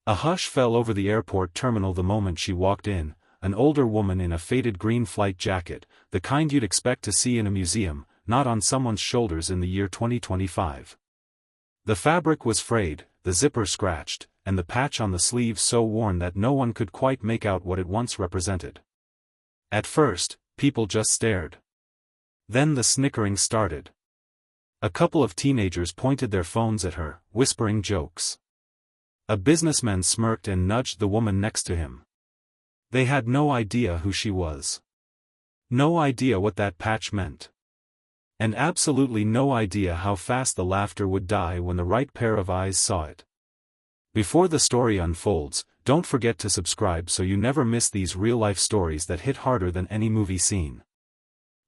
A hush fell over the airport terminal the moment she walked in, an older woman in a faded green flight jacket, the kind you'd expect to see in a museum, not on someone's shoulders in the year 2025. The fabric was frayed, the zipper scratched, and the patch on the sleeve so worn that no one could quite make out what it once represented. At first, people just stared. Then the snickering started. A couple of teenagers pointed their phones at her, whispering jokes. A businessman smirked and nudged the woman next to him. They had no idea who she was. No idea what that patch meant. And absolutely no idea how fast the laughter would die when the right pair of eyes saw it. Before the story unfolds, don't forget to subscribe so you never miss these real-life stories that hit harder than any movie scene.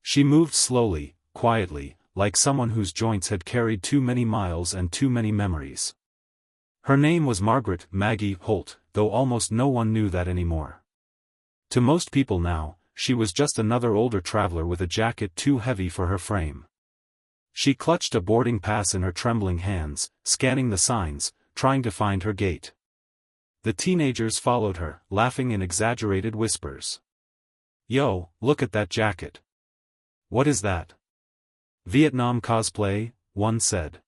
She moved slowly, quietly, like someone whose joints had carried too many miles and too many memories. Her name was Margaret Maggie Holt, though almost no one knew that anymore. To most people now, she was just another older traveler with a jacket too heavy for her frame. She clutched a boarding pass in her trembling hands, scanning the signs, trying to find her gate. The teenagers followed her, laughing in exaggerated whispers. "Yo, look at that jacket. What is that?" "Vietnam cosplay," one said.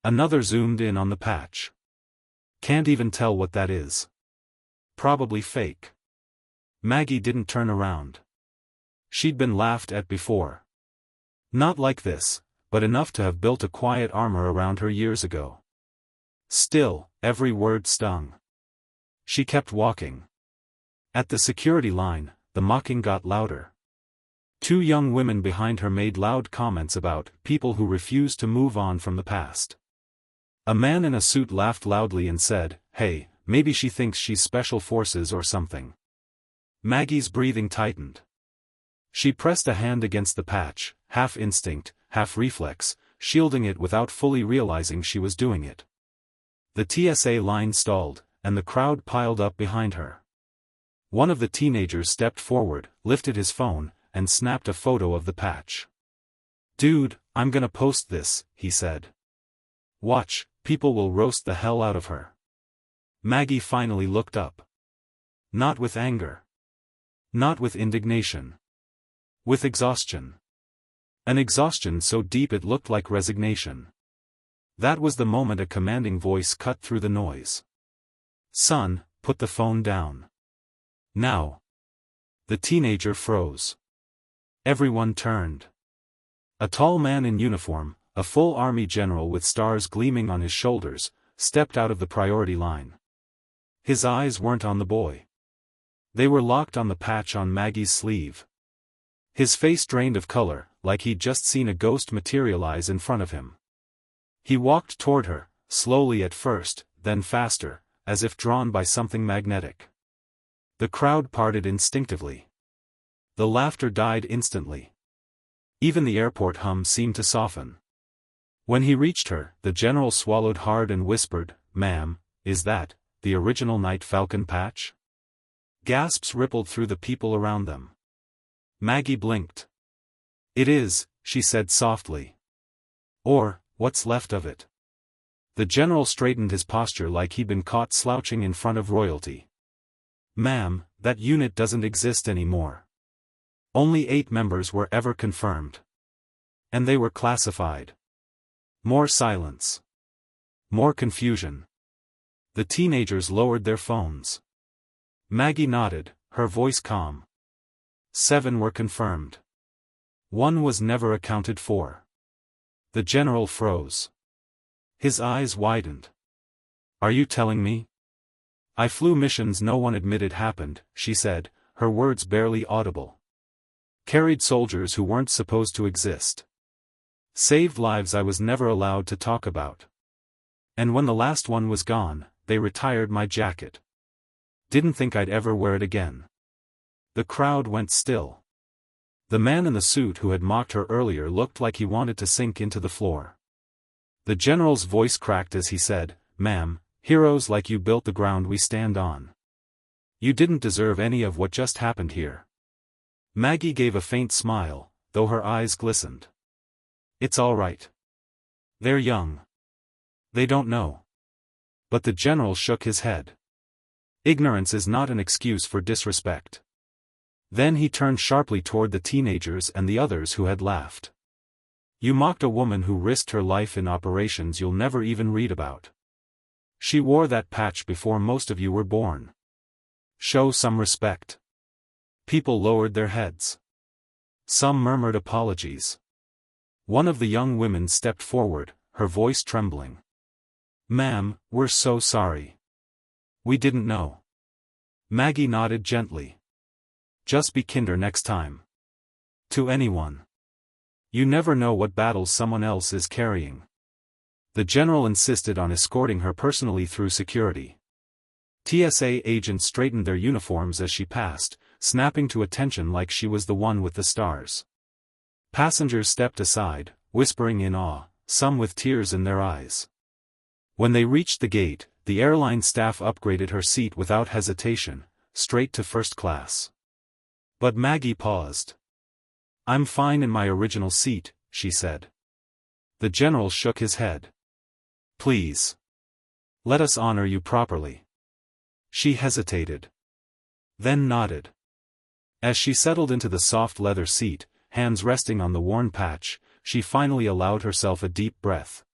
Another zoomed in on the patch. "Can't even tell what that is. Probably fake." Maggie didn't turn around. She'd been laughed at before. Not like this, but enough to have built a quiet armor around her years ago. Still, every word stung. She kept walking. At the security line, the mocking got louder. Two young women behind her made loud comments about people who refuse to move on from the past. A man in a suit laughed loudly and said, "Hey, maybe she thinks she's special forces or something." Maggie's breathing tightened. She pressed a hand against the patch, half instinct, half reflex, shielding it without fully realizing she was doing it. The TSA line stalled, and the crowd piled up behind her. One of the teenagers stepped forward, lifted his phone, and snapped a photo of the patch. "Dude, I'm gonna post this," he said. "Watch, people will roast the hell out of her." Maggie finally looked up. Not with anger. Not with indignation. With exhaustion. An exhaustion so deep it looked like resignation. That was the moment a commanding voice cut through the noise. "Son, put the phone down. Now." The teenager froze. Everyone turned. A tall man in uniform, a full army general with stars gleaming on his shoulders, stepped out of the priority line. His eyes weren't on the boy. They were locked on the patch on Maggie's sleeve. His face drained of color, like he'd just seen a ghost materialize in front of him. He walked toward her, slowly at first, then faster, as if drawn by something magnetic. The crowd parted instinctively. The laughter died instantly. Even the airport hum seemed to soften. When he reached her, the general swallowed hard and whispered, "Ma'am, is that the original Night Falcon patch?" Gasps rippled through the people around them. Maggie blinked. "It is," she said softly. "Or, what's left of it." The general straightened his posture like he'd been caught slouching in front of royalty. "Ma'am, that unit doesn't exist anymore. Only 8 members were ever confirmed. And they were classified." More silence. More confusion. The teenagers lowered their phones. Maggie nodded, her voice calm. 7 were confirmed. 1 was never accounted for. The general froze. His eyes widened. "Are you telling me?" "I flew missions no one admitted happened," she said, her words barely audible. "Carried soldiers who weren't supposed to exist. Saved lives I was never allowed to talk about. And when the last one was gone, they retired my jacket. Didn't think I'd ever wear it again." The crowd went still. The man in the suit who had mocked her earlier looked like he wanted to sink into the floor. The general's voice cracked as he said, "Ma'am, heroes like you built the ground we stand on. You didn't deserve any of what just happened here." Maggie gave a faint smile, though her eyes glistened. "It's all right. They're young. They don't know." But the general shook his head. Ignorance is not an excuse for disrespect. Then he turned sharply toward the teenagers and the others who had laughed. You mocked a woman who risked her life in operations you'll never even read about. She wore that patch before most of you were born. Show some respect. People lowered their heads. Some murmured apologies. One of the young women stepped forward, her voice trembling. Ma'am, we're so sorry. We didn't know. Maggie nodded gently. Just be kinder next time. To anyone. You never know what battles someone else is carrying. The general insisted on escorting her personally through security. TSA agents straightened their uniforms as she passed, snapping to attention like she was the one with the stars. Passengers stepped aside, whispering in awe, some with tears in their eyes. When they reached the gate, the airline staff upgraded her seat without hesitation, straight to first class. But Maggie paused. I'm fine in my original seat, she said. The general shook his head. Please. Let us honor you properly. She hesitated. Then nodded. As she settled into the soft leather seat, hands resting on the worn patch, she finally allowed herself a deep breath.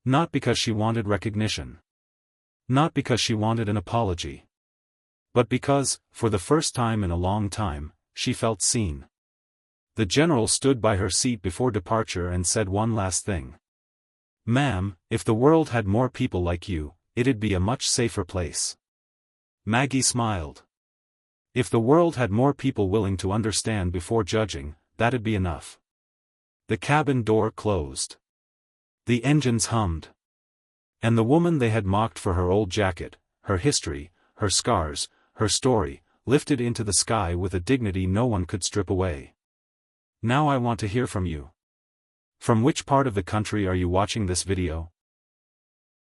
Not because she wanted recognition. Not because she wanted an apology. But because, for the first time in a long time, she felt seen. The general stood by her seat before departure and said one last thing. Ma'am, if the world had more people like you, it'd be a much safer place. Maggie smiled. If the world had more people willing to understand before judging, that'd be enough. The cabin door closed. The engines hummed. And the woman they had mocked for her old jacket, her history, her scars, her story, lifted into the sky with a dignity no one could strip away. Now I want to hear from you. From which part of the country are you watching this video?